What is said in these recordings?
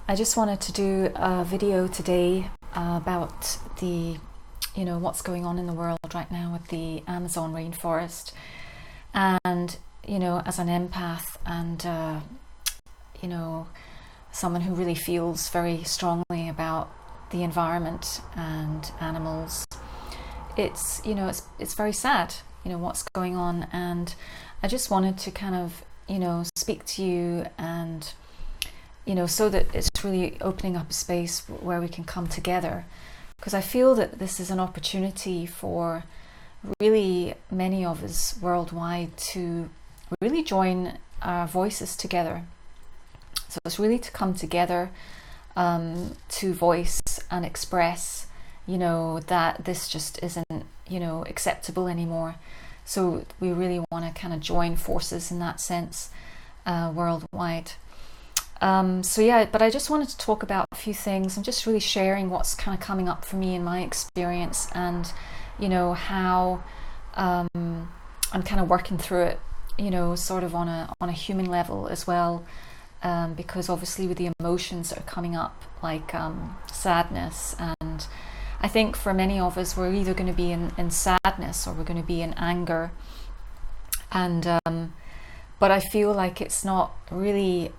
I just wanted to do a video today about the, what's going on in the world right now with the Amazon rainforest. And, as an empath and, someone who really feels very strongly about the environment and animals, it's very sad, what's going on. And I just wanted to kind of, speak to you and, so that it's really opening up a space where we can come together, because I feel that this is an opportunity for really many of us worldwide to really join our voices together. So it's really to come together to voice and express, that this just isn't, acceptable anymore. So we really want to kind of join forces in that sense worldwide. But I just wanted to talk about a few things. I'm just really sharing what's kind of coming up for me in my experience, and how I'm kind of working through it, sort of on a human level as well, because obviously with the emotions that are coming up, like sadness, and I think for many of us we're either going to be in sadness or we're going to be in anger, and but I feel like it's not really,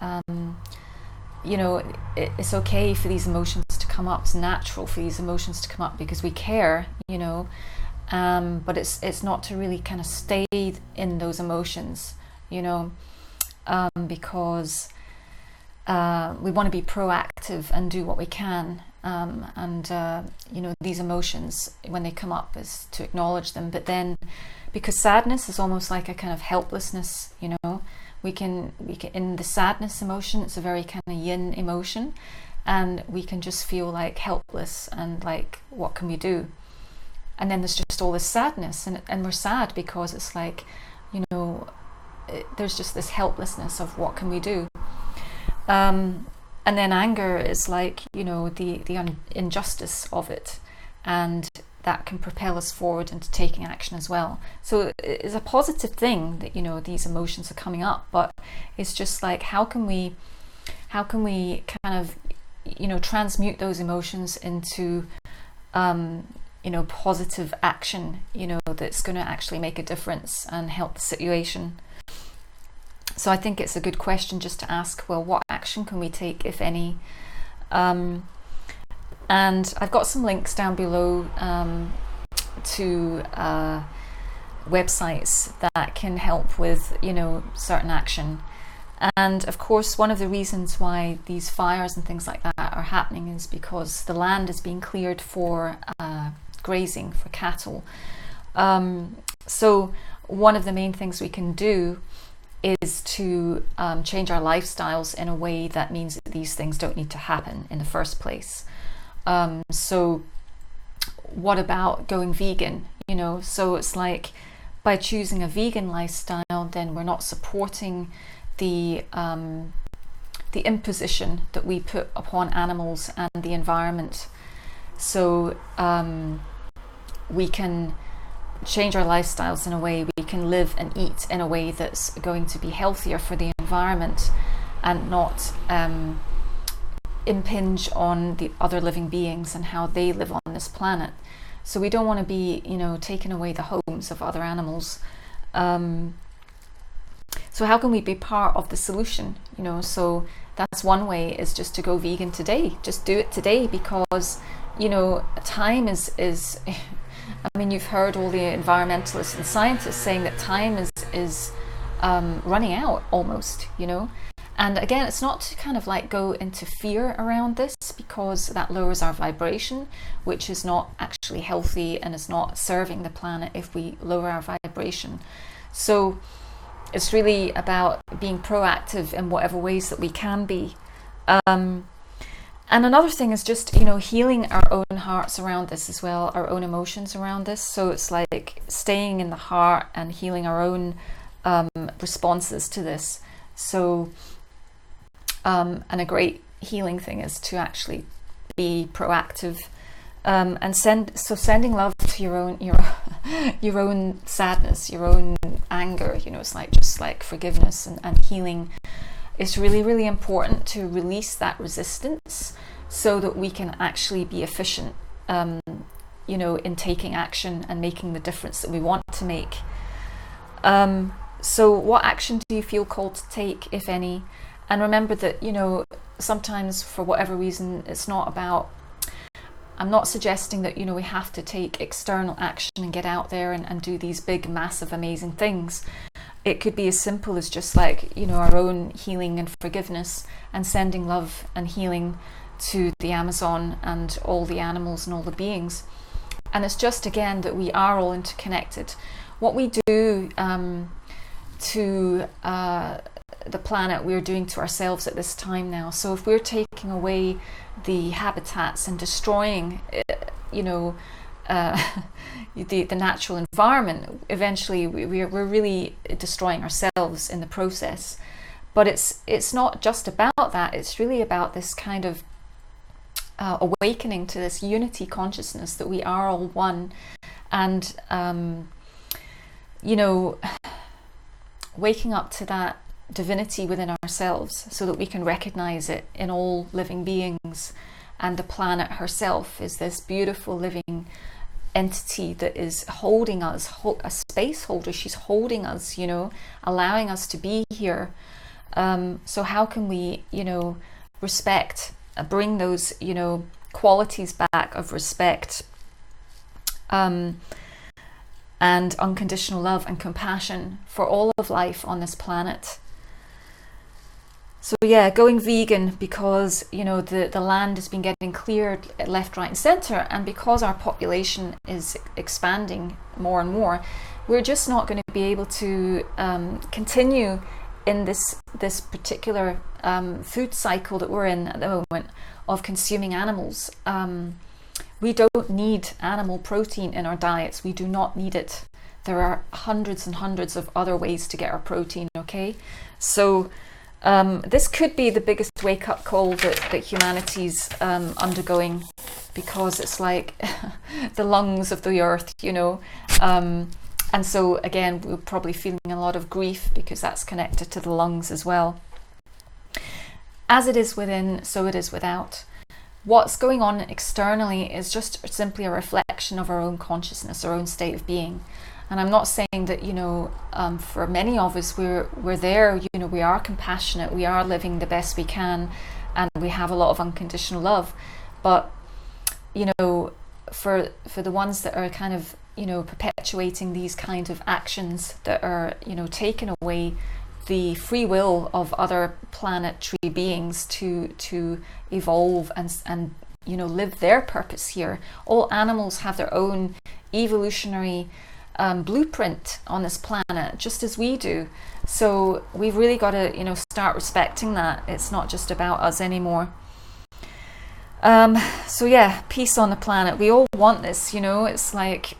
it's okay for these emotions to come up. It's natural for these emotions to come up because we care, but it's not to really kind of stay in those emotions, because we want to be proactive and do what we can. These emotions, when they come up, is to acknowledge them. But then, because sadness is almost like a kind of helplessness, we can in the sadness emotion, it's a very kind of yin emotion, and we can just feel like helpless and like, what can we do? And then there's just all this sadness, and we're sad because it's like, there's just this helplessness of what can we do? And then anger is like, the injustice of it, and that can propel us forward into taking action as well. So it's a positive thing that, these emotions are coming up, but it's just like, how can we kind of, transmute those emotions into, positive action, that's going to actually make a difference and help the situation. So I think it's a good question just to ask, well, what action can we take, if any? And I've got some links down below to websites that can help with, certain action. And of course, one of the reasons why these fires and things like that are happening is because the land is being cleared for grazing, for cattle. So one of the main things we can do is to change our lifestyles in a way that means that these things don't need to happen in the first place. So what about going vegan? So it's like, by choosing a vegan lifestyle, then we're not supporting the imposition that we put upon animals and the environment. So we can change our lifestyles in a way, we can live and eat in a way that's going to be healthier for the environment and not impinge on the other living beings and how they live on this planet. So we don't want to be, taking away the homes of other animals. So how can we be part of the solution? So that's one way, is just to go vegan today. Just do it today, because time is I mean, you've heard all the environmentalists and scientists saying that time is running out almost, And again, it's not to kind of like go into fear around this, because that lowers our vibration, which is not actually healthy and is not serving the planet if we lower our vibration. So it's really about being proactive in whatever ways that we can be. And another thing is just, healing our own hearts around this as well, our own emotions around this. So it's like staying in the heart and healing our own responses to this. So, and a great healing thing is to actually be proactive, and sending love to your own sadness, your own anger. It's like just like forgiveness and healing it's really, really important to release that resistance so that we can actually be efficient, you know, in taking action and making the difference that we want to make. So what action do you feel called to take, if any? And remember that, you know, sometimes for whatever reason, it's not about, I'm not suggesting that, you know, we have to take external action and get out there and do these big, massive, amazing things. It could be as simple as just like, you know, our own healing and forgiveness and sending love and healing to the Amazon and all the animals and all the beings. And it's just, again, that we are all interconnected. What we do to the planet, we're doing to ourselves at this time now. So if we're taking away the habitats and destroying, you know, the natural environment, eventually we're really destroying ourselves in the process. But it's not just about that. It's really about this kind of awakening to this unity consciousness that we are all one, and you know, waking up to that divinity within ourselves so that we can recognize it in all living beings. And the planet herself is this beautiful living entity that is holding us, a space holder. She's holding us, you know, allowing us to be here. So how can we, you know, respect, bring those, you know, qualities back of respect, and unconditional love and compassion for all of life on this planet. So yeah, going vegan because, you know, the land has been getting cleared left, right and centre, and because our population is expanding more and more, we're just not going to be able to continue in this particular food cycle that we're in at the moment of consuming animals. We don't need animal protein in our diets. We do not need it. There are hundreds and hundreds of other ways to get our protein, okay? So this could be the biggest wake-up call that humanity's undergoing, because it's like the lungs of the earth, you know. And so, again, we're probably feeling a lot of grief because that's connected to the lungs as well. As it is within, so it is without. What's going on externally is just simply a reflection of our own consciousness, our own state of being. And I'm not saying that, you know, for many of us, we're there, you know, we are compassionate, we are living the best we can, and we have a lot of unconditional love. But, you know, for the ones that are kind of, you know, perpetuating these kind of actions that are, you know, taking away the free will of other planetary beings to evolve and you know, live their purpose here. All animals have their own evolutionary blueprint on this planet, just as we do. So we've really got to, you know, start respecting that. It's not just about us anymore. So yeah, peace on the planet. We all want this, you know. It's like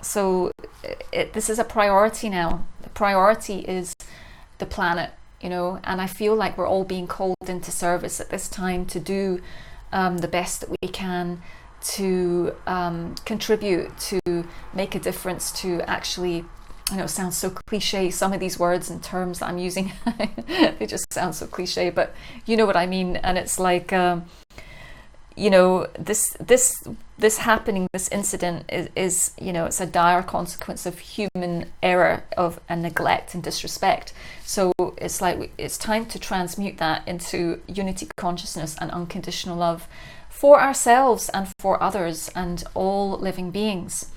so this is a priority now. The priority is the planet, you know, and I feel like we're all being called into service at this time to do the best that we can to contribute, to make a difference, to actually, I know it sounds so cliche, some of these words and terms that I'm using, they just sound so cliche, but you know what I mean. And it's like, you know, this happening, this incident is, you know, it's a dire consequence of human error and neglect and disrespect. So it's like it's time to transmute that into unity consciousness and unconditional love for ourselves and for others and all living beings.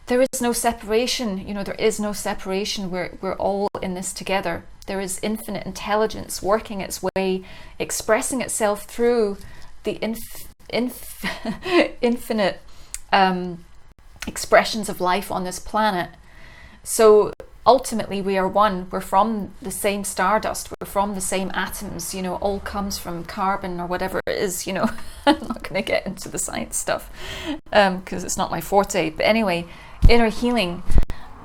There is no separation, you know, there is no separation. We're all in this together. There is infinite intelligence working its way, expressing itself through the infinite expressions of life on this planet. So ultimately we are one. We're from the same stardust, we're from the same atoms, you know, all comes from carbon or whatever it is, you know. I'm not going to get into the science stuff because it's not my forte, but anyway, inner healing.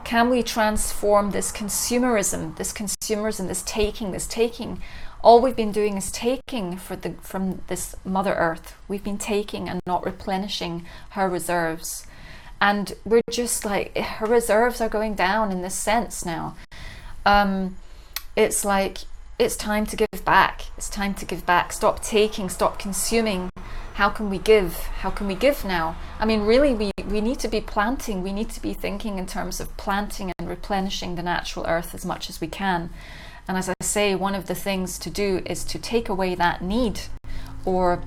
Can we transform this consumerism, this taking? All we've been doing is taking from this Mother Earth. We've been taking and not replenishing her reserves. And we're just like, her reserves are going down in this sense now. It's like, it's time to give back. It's time to give back. Stop taking, stop consuming. How can we give? How can we give now? I mean, really, we need to be planting. We need to be thinking in terms of planting and replenishing the natural earth as much as we can. And as I say, one of the things to do is to take away that need, or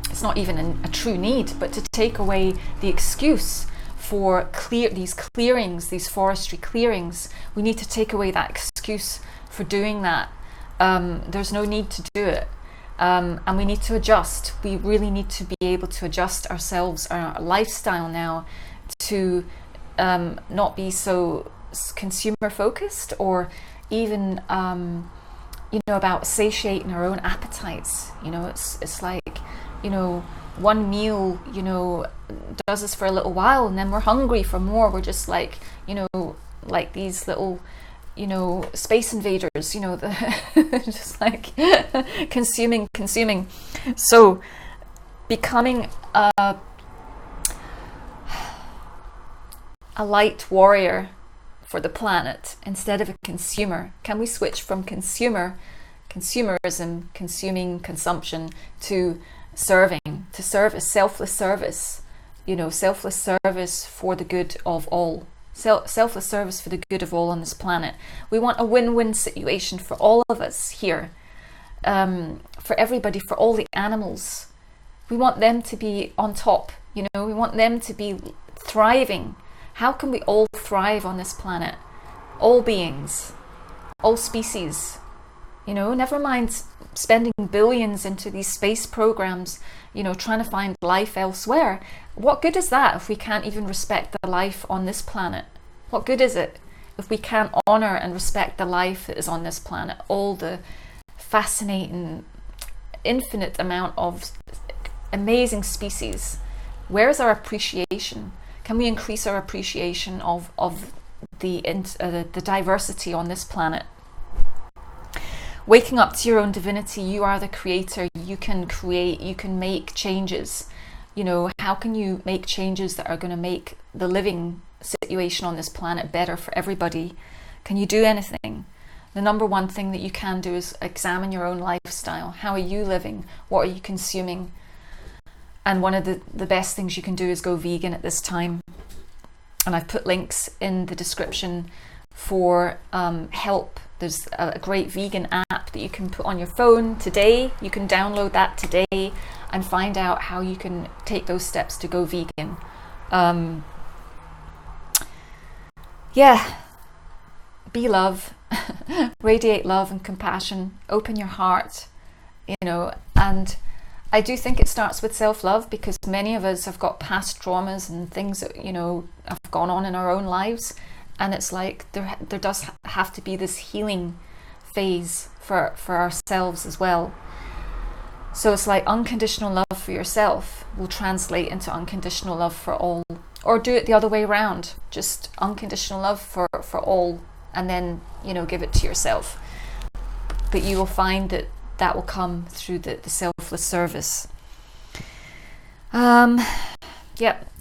it's not even a true need, but to take away the excuse for these clearings, these forestry clearings. We need to take away that excuse for doing that. There's no need to do it. And we need to adjust. We really need to be able to adjust ourselves, our lifestyle now, to not be so consumer focused, or even about satiating our own appetites. It's like, one meal does this for a little while, and then we're hungry for more. We're just like like these little space invaders, just like consuming. So becoming a light warrior for the planet instead of a consumer. Can we switch from consumerism, consuming, consumption, to serving, to serve a selfless service, selfless service for the good of all. Selfless service for the good of all on this planet. We want a win-win situation for all of us here, for everybody, for all the animals. We want them to be on top, we want them to be thriving. How can we all thrive on this planet? All beings, all species, never mind spending billions into these space programs, trying to find life elsewhere. What good is that if we can't even respect the life on this planet? What good is it if we can't honor and respect the life that is on this planet? All the fascinating, infinite amount of amazing species. Where is our appreciation? Can we increase our appreciation of the diversity on this planet? Waking up to your own divinity. You are the creator. You can create, you can make changes. How can you make changes that are going to make the living situation on this planet better for everybody? Can you do anything? The number one thing that you can do is examine your own lifestyle. How are you living? What are you consuming? And one of the best things you can do is go vegan at this time. And I've put links in the description for help. There's a great vegan app that you can put on your phone today. You can download that today and find out how you can take those steps to go vegan. Be love, radiate love and compassion, open your heart, and I do think it starts with self-love, because many of us have got past traumas and things that, have gone on in our own lives. And it's like there does have to be this healing phase for ourselves as well. So it's like unconditional love for yourself will translate into unconditional love for all. Or do it the other way around. Just unconditional love for all, and then, give it to yourself. But you will find that will come through the selfless service. Know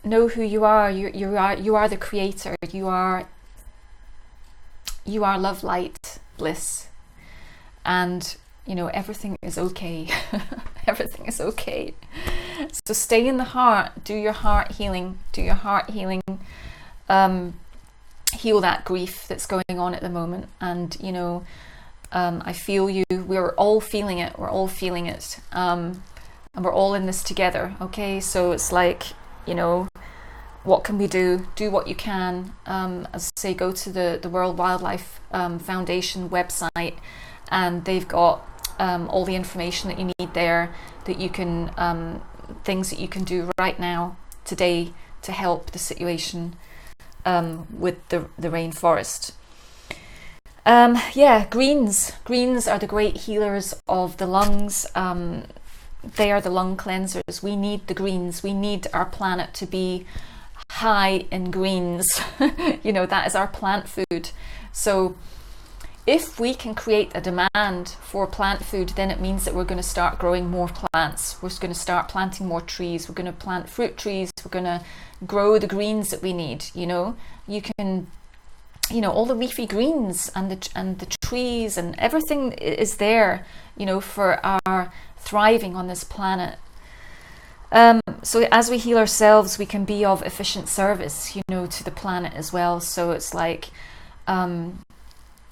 who you are. You are the creator. You are love, light, bliss, and everything is okay. Everything is okay. So stay in the heart. Do your heart healing. Heal that grief that's going on at the moment. And I feel you. We're all feeling it. And we're all in this together. Okay, so it's like, what can we do? Do what you can. As I say, go to the World Wildlife Foundation website, and they've got all the information that you need there, that you can things that you can do right now, today, to help the situation with the rainforest. Greens are the great healers of the lungs. They are the lung cleansers. We need the greens. We need our planet to be high in greens. That is our plant food. So if we can create a demand for plant food, then it means that we're going to start growing more plants. We're going to start planting more trees. We're going to plant fruit trees. We're going to grow the greens that we need. You can you know, all the leafy greens and the trees and everything is there, you know, for our thriving on this planet. So as we heal ourselves, we can be of efficient service, you know, to the planet as well. So it's like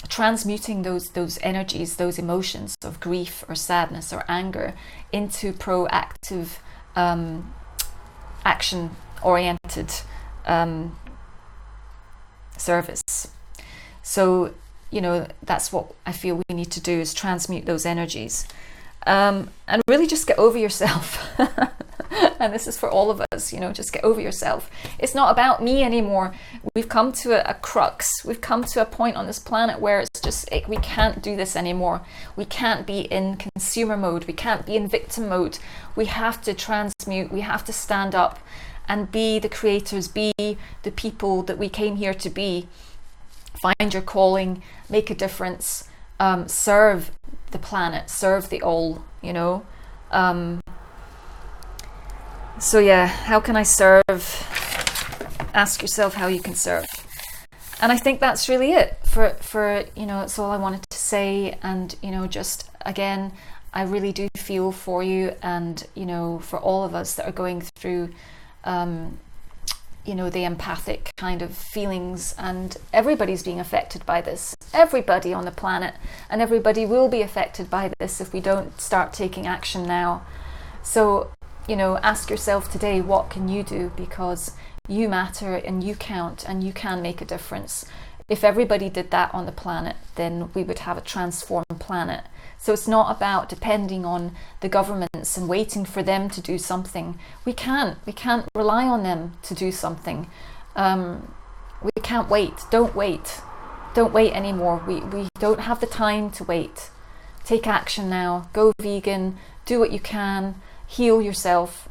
transmuting those energies, those emotions of grief or sadness or anger into proactive, action-oriented service. So, you know, that's what I feel we need to do, is transmute those energies, and really just get over yourself. And this is for all of us, you know, just get over yourself. It's not about me anymore. We've come to a crux. We've come to a point on this planet where it's just, we can't do this anymore. We can't be in consumer mode. We can't be in victim mode. We have to transmute. We have to stand up and be the creators, be the people that we came here to be. Find your calling, make a difference, serve the planet, serve the all, you know. So yeah, how can I serve? Ask yourself how you can serve. And I think that's really it for you know, it's all I wanted to say. And, you know, just again, I really do feel for you, and, you know, for all of us that are going through you know, the empathic kind of feelings, and everybody's being affected by this, everybody on the planet, and everybody will be affected by this if we don't start taking action now. So, you know, ask yourself today, what can you do? Because you matter and you count and you can make a difference. If everybody did that on the planet, then we would have a transformed planet. So it's not about depending on the governments and waiting for them to do something. We can't rely on them to do something. We can't wait. Don't wait anymore. We don't have the time to wait. Take action now. Go vegan. Do what you can. Heal yourself,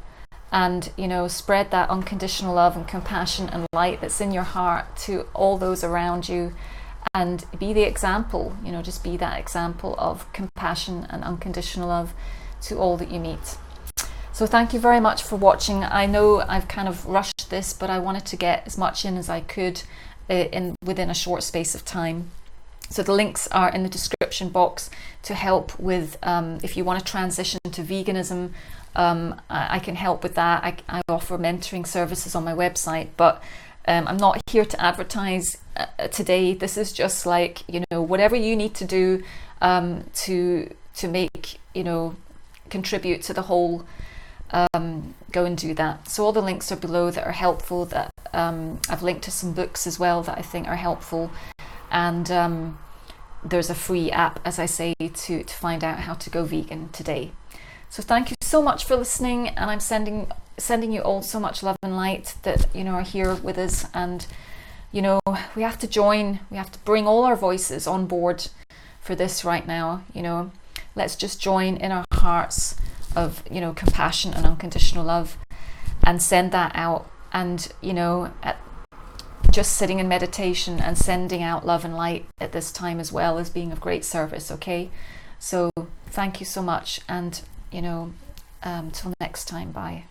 and, you know, spread that unconditional love and compassion and light that's in your heart to all those around you, and be the example, you know, just be that example of compassion and unconditional love to all that you meet. So thank you very much for watching. I know I've kind of rushed this, but I wanted to get as much in as I could within a short space of time. So the links are in the description box to help with if you want to transition to veganism. I can help with that. I offer mentoring services on my website, but I'm not here to advertise today. This is just like, you know, whatever you need to do to make, you know, contribute to the whole, go and do that. So all the links are below that are helpful. That I've linked to some books as well that I think are helpful, and there's a free app, as I say, to find out how to go vegan today. So thank you so much for listening, and I'm sending you all so much love and light that, you know, are here with us. And, you know, we have to join, we have to bring all our voices on board for this right now. You know, let's just join in our hearts of, you know, compassion and unconditional love, and send that out. And, you know, just sitting in meditation and sending out love and light at this time as well as being of great service. Okay, so thank you so much, and, you know, till next time, bye.